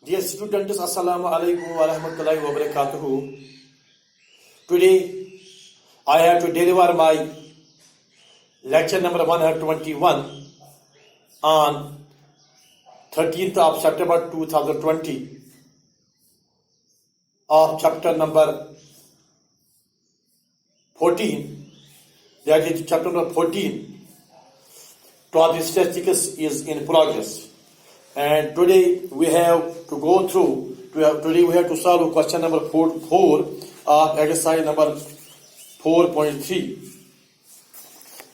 Dear students, Assalamu alaikum wa rahmatullahi wa barakatuhu. Today, I have to deliver my lecture number 121 on 13th of September 2020 of chapter number 14, that is chapter number 14, topic statistics is in progress. And today we have to go through, today we have to solve question number 4 of exercise number 4.3.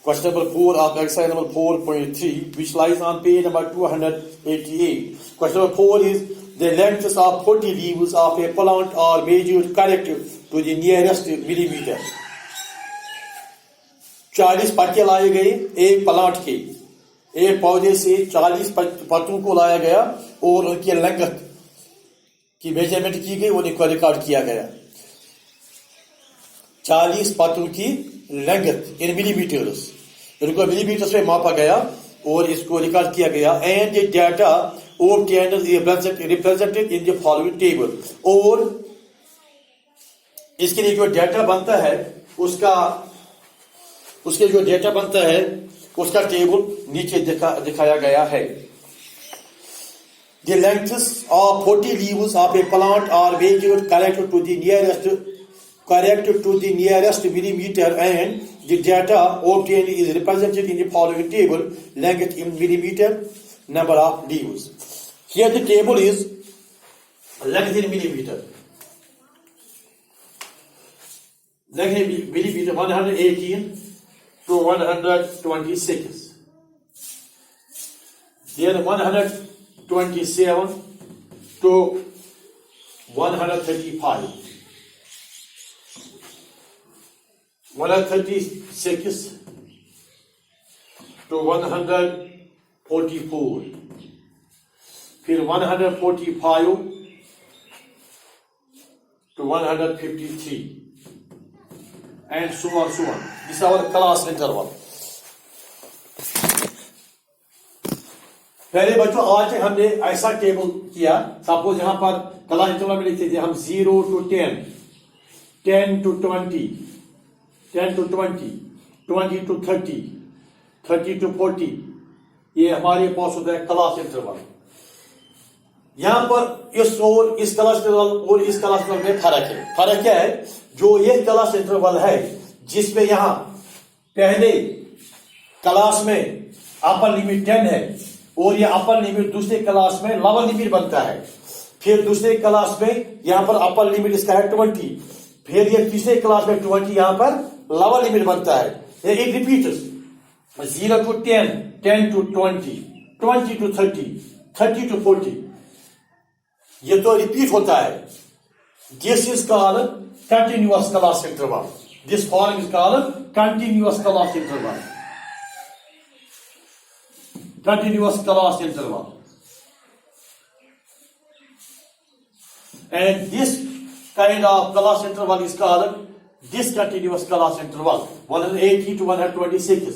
Question number 4 of exercise number 4.3, which lies on page number 288. Question number 4 is, the lengths of 40 leaves of a plant are measured correctly to the nearest millimeter. 40 पत्ते लाए गए एक plant के, एक पौधे से 40 पत्तों को लाया गया और उनकी लेंथ की मेजरमेंट की गई, उनको रिकॉर्ड किया गया. 40 पत्तों की लेंथ इन मिलीमीटर्स, इनको मिलीमीटर्स में मापा गया और इसको रिकॉर्ड किया गया. And the data obtained is represented in the following table. और इसके लिए जो डाटा बनता है उसके जो डेटा बनता है उसका टेबल नीचे दिखाया गया है. The lengths of 40 leaves of a plant are measured correct to the nearest millimeter, and the data obtained is represented in the following table. Length in millimeter, number of leaves. Here the table is length in millimeter. Length in millimeter 118 to 126. Then 127 to 135. 136 to 144. फिर 145 to 153. And so on, so on. This is our class interval. पहले बच्चों आज हमने ऐसा table किया. Suppose यहाँ पर class interval में लिखते थे हम 0 to 10, 10 to 20, 10 to 20, 20 to 30, 30 to 40. ये हमारे पास होता है क्लास इंटरवल. यहाँ पर इस और इस क्लास इंटरवल और इस क्लास इंटरवल में फर्क है. फर्क क्या है? जो ये क्लास इंटरवल है जिसमें यहाँ पहले क्लास में अपर लिमिट 10 है और ये अपर लिमिट दूसरे क्लास में लोअर लिमिट बनता है. फिर दूसरे क्लास में यहाँ पर अपर लिमिट इसका है 20, फिर ये तीसरे क्लास में 20 यहाँ पर लोअर लिमिट बनता है. It repeats 0 to 10, 10 to 20, 20 to 30, 30 to 40. ये तो रिपीट होता है. This is called continuous class interval. This form is called continuous class interval. Continuous class interval. And this kind of class interval is called discontinuous class interval. 180 to 126.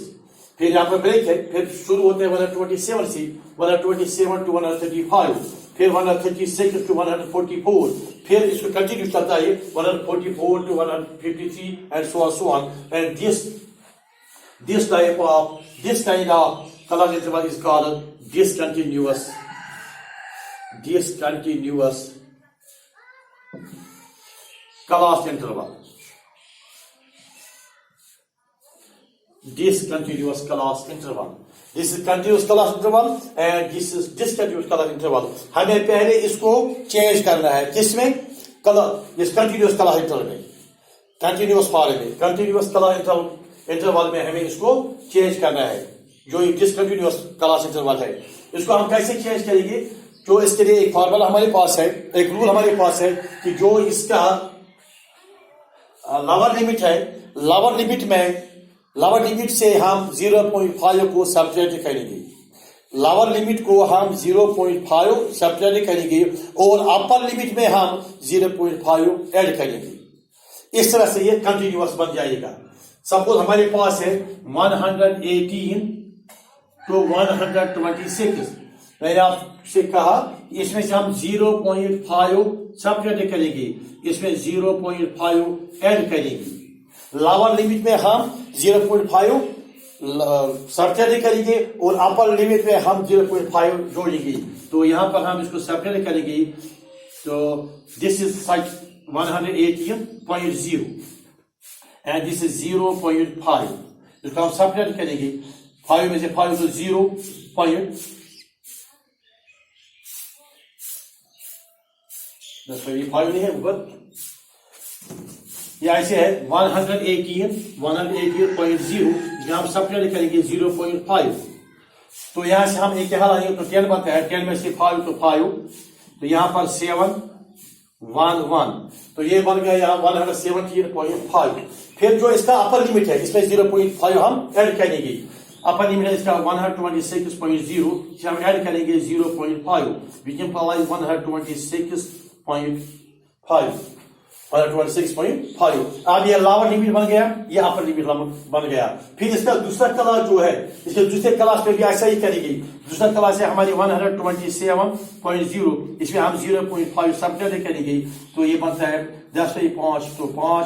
फिर यहाँ पर break है, फिर शुरू होते हैं 127 से 127 to 135, फिर 136 to 144, फिर इसको कंटिन्यू चलता है 144 to 153 and so on. And this kind of class interval is called discontinuous class interval. Discontinuous class interval. This is continuous class interval and this is discontinuous class interval. हमें पहले इसको change करना है. किसमें? इस continuous class interval में, continuous form में, continuous class interval में हमें इसको चेंज करना है. जो discontinuous class interval है इसको हम कैसे चेंज करेंगे? जो इसके लिए एक फॉर्मूला हमारे पास है, एक रूल हमारे पास है कि जो इसका लोअर लिमिट है, लोअर लिमिट से हम 0.5 को सब्ट्रैक्ट करेंगे. लोअर लिमिट को हम 0.5 सब्ट्रैक्ट करेंगे और अपर लिमिट में हम 0.5 ऐड करेंगे. इस तरह से ये कंटिन्यूअस बन जाएगा. सपोज हमारे पास है 118 to 126. मैंने आपसे कहा इसमें से हम 0.5 सब्ट्रैक्ट करेंगे, इसमें 0.5 ऐड करेंगे। लोअर लिमिट में हम 0.5 सब्ट्रैक्ट करेंगे और अपर लिमिट में हम 0.5 जोड़ेंगे। तो यहां पर हम इसको सब्ट्रैक्ट करेंगे। तो this is 118.0 and this is 0.5। इसको हम सब्ट्रैक्ट करेंगे। 5 में से 5 तो 0 पॉइंट, ये 5 नहीं है ऊपर, ये ऐसे है 118.0 जहां हम सब्ट्रैक्ट करेंगे 0.5। तो यहां से हम एक यहाँ लाएंगे तो 10 बनता है, 10 में से 5 तो 5, तो यहां पर 7 1 1, तो ये बन गया यहाँ 117.5। फिर जो इसका अपर लिमिट है इसमें 0.5 हम ऐड करेंगे। अपर लिमिट है इसका 126.0, हम ऐड करेंगे 0.5, which implies 126.5। अब ये लोअर लिमिट बन गया, ये अपर लिमिट बन गया। फिर इसका दूसरा क्लास जो है, इसके दूसरे क्लास पे भी ऐसा ही करेंगे। दूसरा क्लास है हमारी 127.0, इसमें हम 0.5 सब्ट्रैक्ट करेंगे। तो ये बनता है 10 से 5 तो 5,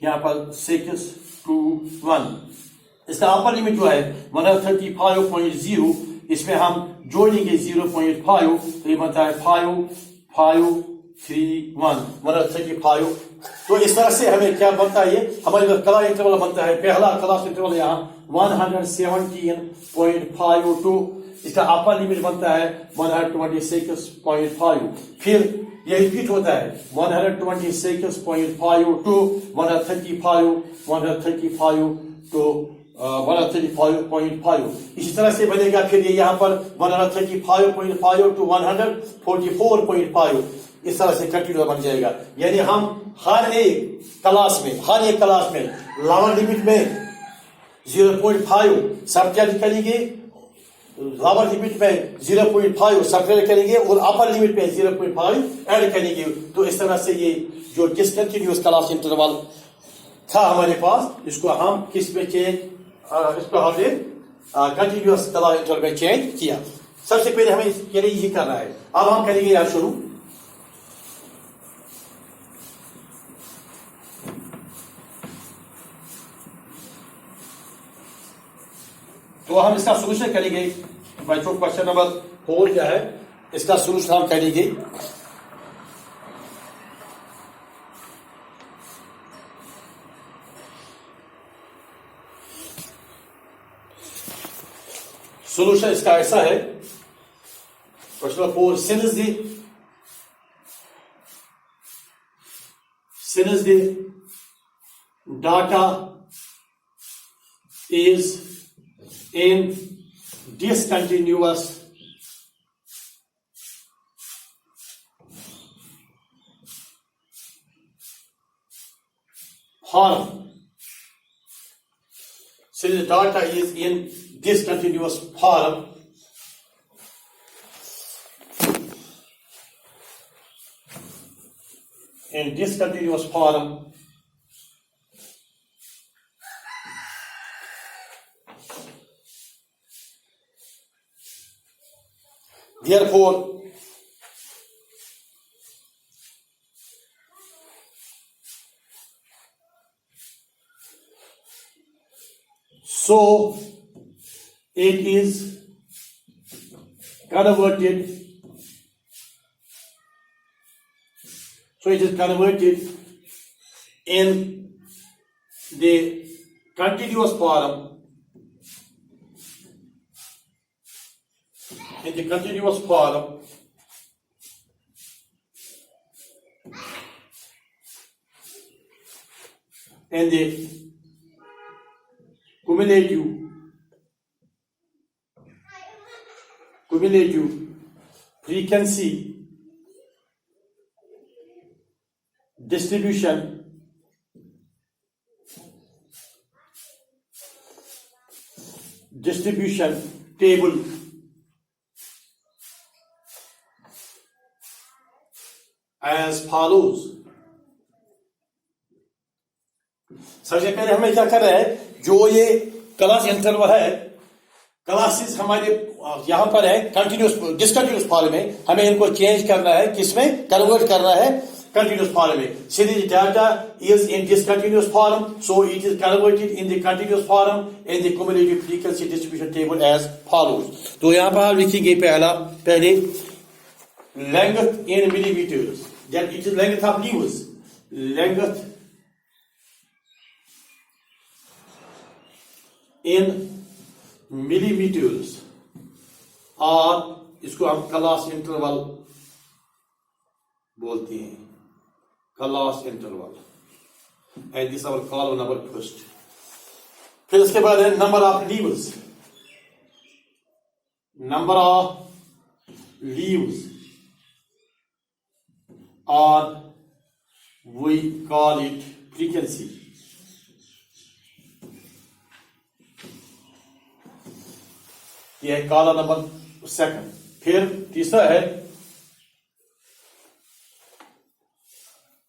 यहाँ पर 6 2 1। इसका अपर लिमिट जो है 135.0, इसमें हम जोड़ेंगे 0.5, तो ये बनता है 5 5 3 1 135। तो इस तरह से हमें क्या बनता है, ये हमारे क्लास इंटरवल बनता है। पहला क्लास इंटरवल यहाँ 117.52, इसका अपर लिमिट बनता है 126.5। फिर ये रिपीट होता है 126.5 to 135 to 135.5। इसी तरह से बनेगा। फिर ये यहाँ पर 135.5 to 144.5, इस तरह से कंटिन्यू बन जाएगा। यानी हम हर एक क्लास में लोअर लिमिट में 0.5 सब्ट्रैक्ट करेंगे, लोअर लिमिट में 0.5 सब्ट्रैक्ट करेंगे और अपर लिमिट में 0.5 ऐड करेंगे। तो इस तरह से ये जो डिसकंटिन्यूअस क्लास इंटरवल था हमारे पास, इसको हम किस में चेंज, इसको हमने कंटिन्यूअस क्लास इंटरवल में चेंज किया। सबसे पहले हमें इसके लिए यही करना है। अब हम करेंगे यार शुरू। तो हम इसका सोल्यूशन करेंगे। बच्चों क्वेश्चन नंबर 4 क्या है, इसका सोल्यूशन हम करेंगे। सोल्यूशन इसका ऐसा है, question number 4, since the data is in discontinuous form, since the data is in discontinuous form, therefore so it is converted in the continuous form, and the cumulative frequency distribution table as follows। सबसे पहले हमें क्या कर रहा है, जो ये class interval है, क्लासेस हमारे यहां पर है कंटिन्यूस डिसकंटिन्यूस फॉर्म में, हमें इनको चेंज करना है, किसमें कन्वर्ट करना है, continuous form में. Since the data is in discontinuous form, so it is converted in the continuous form in the cumulative frequency distribution table as follows. तो यहाँ पर हम लिखेंगे पहले length in millimeters. That it is length of leaves. Length in millimeters, और इसको हम class interval बोलते हैं, class interval, and this our column number first. फिर इसके बाद है number of leaves. Number of leaves, और वी कॉल इट फ्रीक्वेंसी. यह है कॉलम नंबर सेकंड. फिर तीसरा है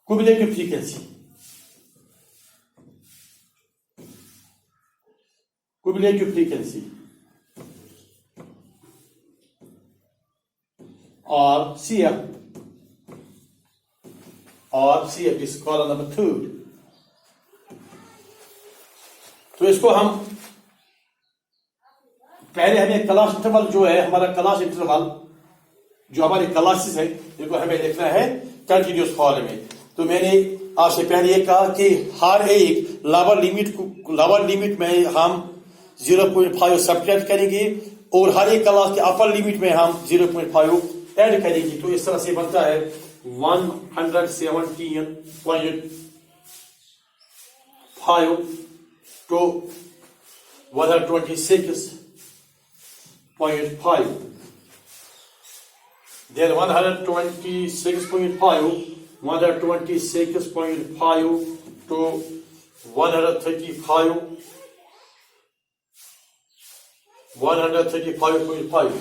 cumulative frequency. Cumulative frequency or CF, is column number third. तो इसको हम पहले हमें क्लास इंटरवल जो है, हमारा क्लास इंटरवल जो हमारे क्लासेस है, इनको हमें देखना है कंटिन्यूस फॉर्म में. तो मैंने आपसे पहले ये कहा कि हर एक लोअर लिमिट में हम 0.5 सब्ट्रैक्ट करेंगे और हर एक क्लास के अपर लिमिट में हम 0.5 ऐड करेंगे. तो इस तरह से बनता है 117.5 to 126.5. Then 126.5 to 135, 135.5,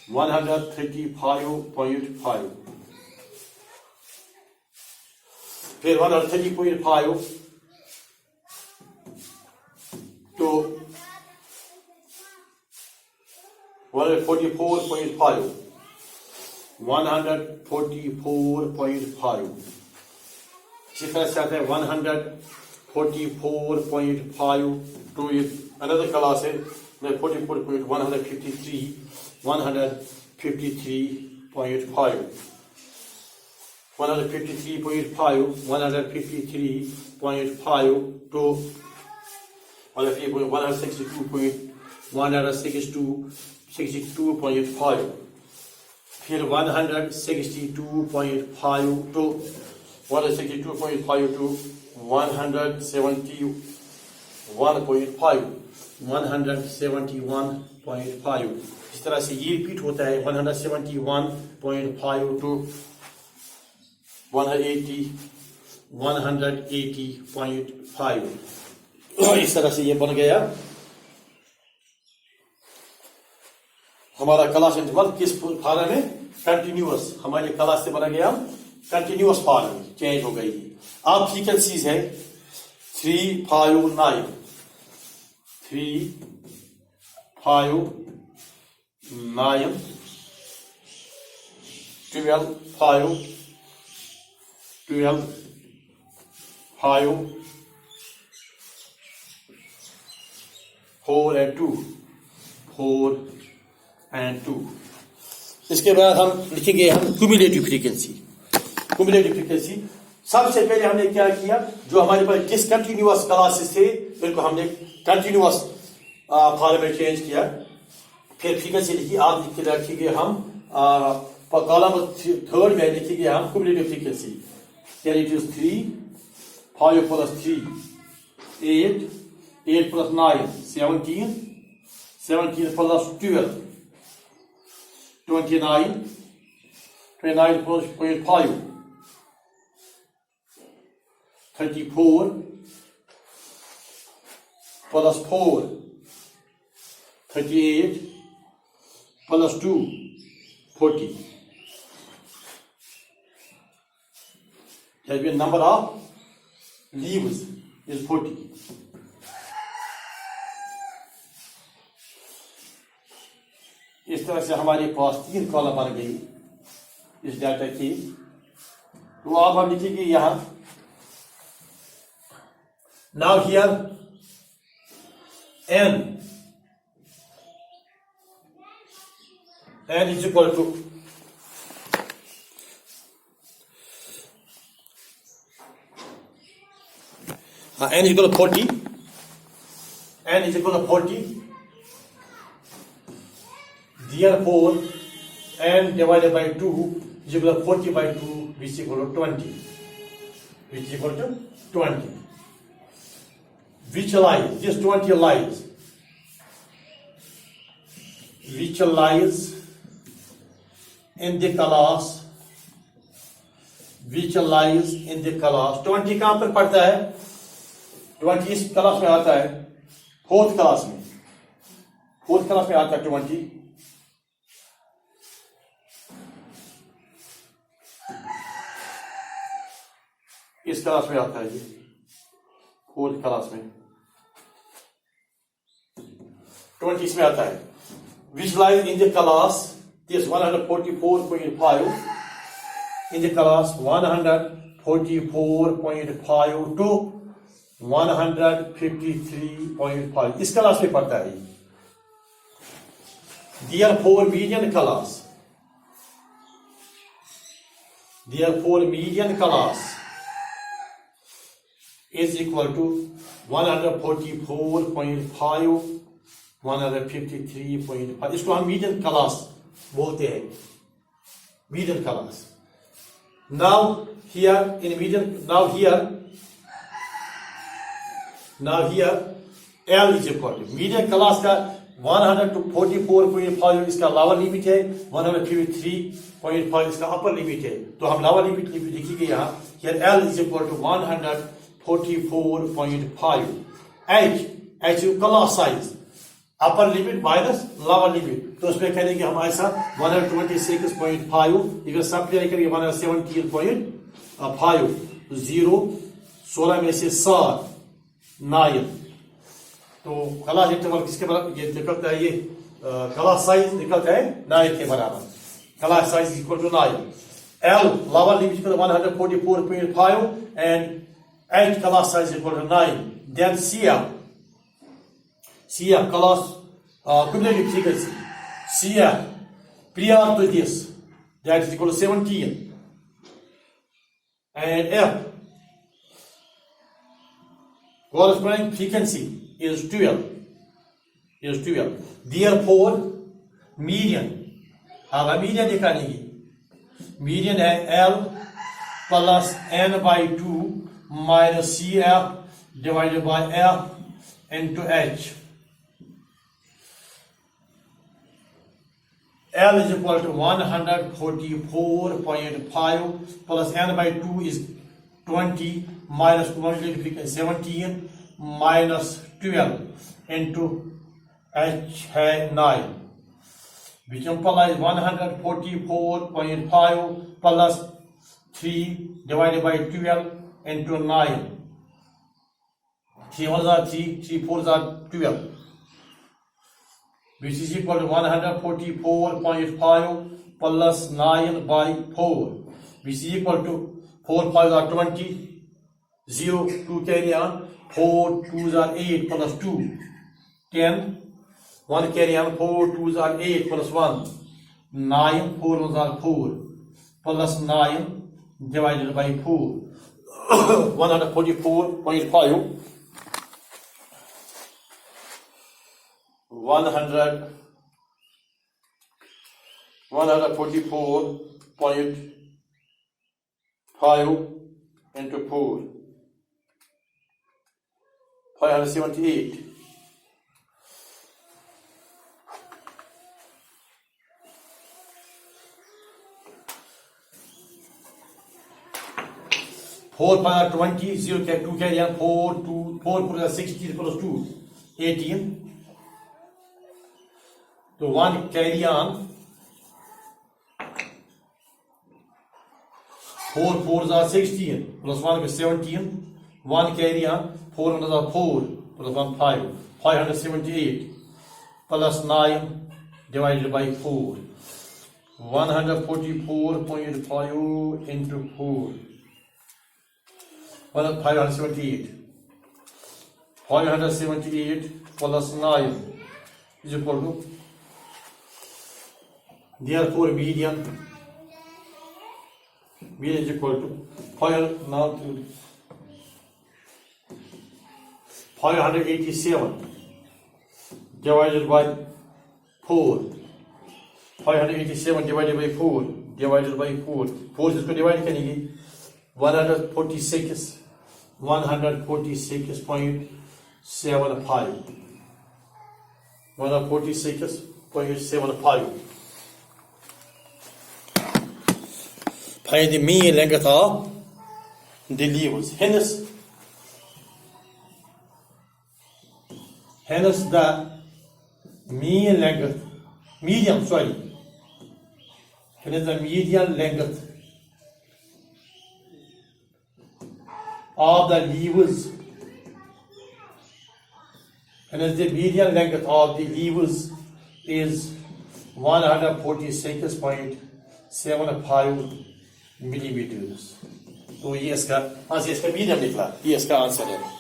135.5, फिर 130.5 to 144.5, 144.5. इसी तरह से आता है 144.5 to another class है 153.5, 153.5, 153.5 to 162.5, फिर 162.5 to 171.5, 171.5. इस तरह से ये रिपीट होता है 171.5 to 180.5. इस तरह से ये बन गया हमारा क्लास इंटरवल. किस फॉर्म में? कंटिन्यूअस. हमारे क्लास से बना गया कंटिन्यूअस फॉर्म में चेंज हो गई. अब फ्रीक्वेंसीज है 3, 5, 9, 3, 5, 9, 12, 5, 12, 5, 4 and 2, 4 and 2. इसके बाद हम लिखेंगे हम क्यूमुलेटिव फ्रीक्वेंसी. क्यूमुलेटिव फ्रीक्वेंसी सबसे पहले हमने क्या किया, जो हमारे पास डिसकंटिन्यूअस क्लासेस थे इनको हमने कंटिन्यूअस फॉर्म में चेंज किया. फिर फ्रीक्वेंसी लिखी. आप लिखेंगे हम कॉलम थर्ड में लिखेंगे हम cumulative frequency. Then it is 3, 5 plus 3, 8, 8 plus 9, 17, 17 plus 12, 29, 29 plus 0.5, 34 plus 4, 38 plus 2, 40. Has been number of leaves is 40. इस इस तरह से हमारे पास 3 कॉलम बन गई इस डाटा की। तो अब हम लिखेंगे यहां now here n is equal to n is equal to 40. N is equal to 40. Therefore, n divided by 2 is equal to 40 by 2, which is equal to 20. Which is equal to 20. Which lies? This 20 lies. Which lies in the class? Which lies in the class? 20 कहां पर पढ़ता है? 20 इस class में आता है, fourth class में। Fourth class में आता है 20। इस क्लास में आता है ये, फोर्थ क्लास में 20 इसमें आता है। Which lies in the class? This 144.5 in the class 144.5 to 153.5 इस क्लास में पढ़ता है। Therefore, median class is equal to 144.5 153.5। इसको हम मीडियन क्लास बोलते हैं, median class. Now here L is equal to median class का 144.5 इसका लोअर लिमिट है, 153.5 इसका अपर लिमिट है। तो हम लोअर लिमिट लिखेंगे यहाँ। Here L is equal to 144.5। H class size, upper limit minus lower limit. तो उसमें कह देंगे हम ऐसा 126.5 इधर सब्ट्रैक्ट करेंगे 117.5 0 16 में से 7 9। तो क्लास इंटरवल किसके बराबर ये निकलता है? ये क्लास साइज निकलता है 9 के बराबर। Class size equal to 9। L lower limit equal 144.5 and H class size equal to 9। Then CF class cumulative frequency. CF prior to this, that is equal to 17, and F corresponding frequency is 12. Therefore, median, अब median निकालेंगे। median है L plus n by 2 minus CF divided by F into H. L is equal to 144.5 plus n by 2 is 20 minus cumulative frequency 17 minus 12 into H है 9, which implies 144.5 plus 3 divided by 12 into 9. 3 1s are 3, 3 4s are 12. Which is equal to 144.5 plus 9 by 4, which is equal to 4 5s are 20, 0 2 carry on, 4 2s are 8 plus 2 10, 1 carry on, 4 2s are 8 plus 1 9, 4 1s are 4 plus 9 divided by 4 144.5 144.5 into 4 578. 4 5 20, 0 2 carry on, 4 2 4 4 16 plus 2 18. So 1 carry on, 4 4s are 16 plus 1 is 17. 1 carry on, 4 others are 4 plus 1 5. 578 plus 9 divided by 4. 144.5 into 4. 578. 578 plus 9 is equal to, therefore median is equal to 587 divided by 4. 587 divided by 4 divided by 4. 4 इसको divide करेंगे 146.75 146.75. Find the mean length of the leaves. Hence the mean length, median length of the leaves. Hence the median length of the leaves is 146.75 millimeters. तो ये इसका medium निकला, ये इसका answer है.